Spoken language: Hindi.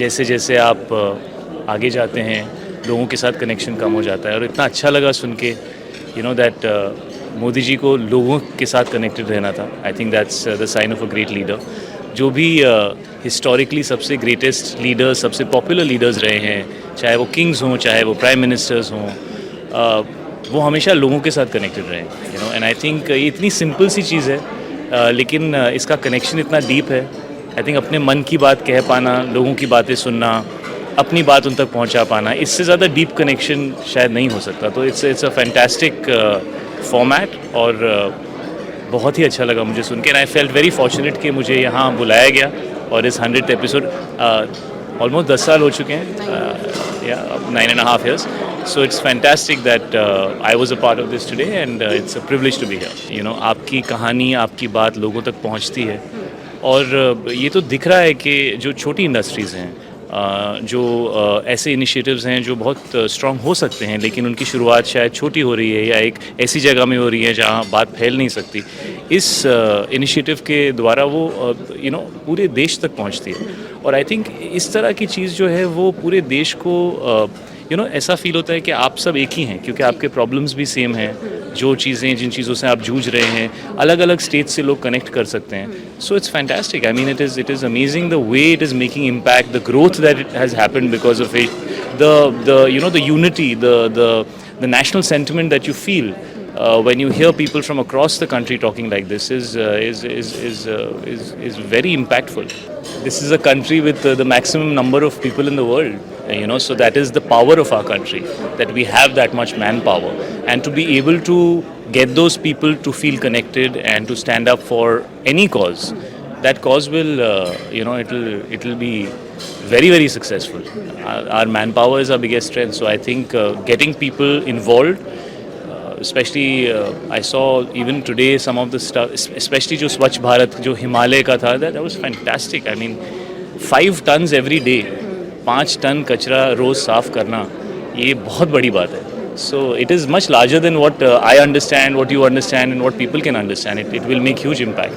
जैसे जैसे आप आगे जाते हैं लोगों के साथ कनेक्शन कम हो जाता है। और इतना अच्छा लगा सुन के दैट मोदी जी को लोगों के साथ कनेक्टेड रहना था। I think that's the sign of a great leader. जो भी हिस्टोरिकली सबसे ग्रेटेस्ट लीडर्स, सबसे पॉपुलर लीडर्स रहे हैं, चाहे वो किंग्स हों, चाहे वो प्राइम मिनिस्टर्स हों, वो हमेशा लोगों के साथ कनेक्टेड रहे। एंड आई थिंक ये इतनी सिंपल सी चीज़ है, लेकिन इसका कनेक्शन इतना डीप है। आई थिंक अपने मन की बात कह पाना, लोगों की बातें सुनना, अपनी बात उन तक पहुंचा पाना, इससे ज़्यादा डीप कनेक्शन शायद नहीं हो सकता। तो इट्स अ फैंटास्टिक फॉर्मेट और बहुत ही अच्छा लगा मुझे सुन के। आई फेल्ट वेरी फॉर्चुनेट कि मुझे यहाँ बुलाया गया और इस 100th एपिसोड, ऑलमोस्ट 10 साल हो चुके हैं, या 9.5 years. So it's fantastic that I was a part of this today and it's a privilege to be here. आपकी कहानी, आपकी बात लोगों तक पहुंचती है और ये तो दिख रहा है कि जो छोटी इंडस्ट्रीज़ हैं, जो ऐसे इनिशिएटिव्स हैं जो बहुत स्ट्रॉन्ग हो सकते हैं, लेकिन उनकी शुरुआत शायद छोटी हो रही है या एक ऐसी जगह में हो रही है जहां बात फैल नहीं सकती। इस इनिशिएटिव के द्वारा वो पूरे देश तक पहुंचती है। और आई थिंक इस तरह की चीज़ जो है वो पूरे देश को ऐसा फील होता है कि आप सब एक ही हैं, क्योंकि आपके प्रॉब्लम्स भी सेम हैं। जो चीज़ें, जिन चीज़ों से आप जूझ रहे हैं, अलग अलग स्टेट से लोग कनेक्ट कर सकते हैं। So it's fantastic. I mean it is amazing the way it is making impact, the growth that it has happened because of it, the unity, the national sentiment that you feel when you hear people from across the country talking like this is very impactful. This is a country with the maximum number of people in the world, so that is the power of our country, that we have that much manpower, and to be able to get those people to feel connected and to stand up for any cause, that cause will it'll be very, very successful. Our manpower is our biggest strength, so I think getting people involved, especially I saw even today some of the stuff, especially जो स्वच्छ भारत, जो हिमालय का था, that was fantastic. I mean 5 tons every day, 5 ton कचरा रोज़ साफ़ करना, ये बहुत बड़ी बात है. So it is much larger than what I understand, what you understand and what people can understand. It will make huge impact.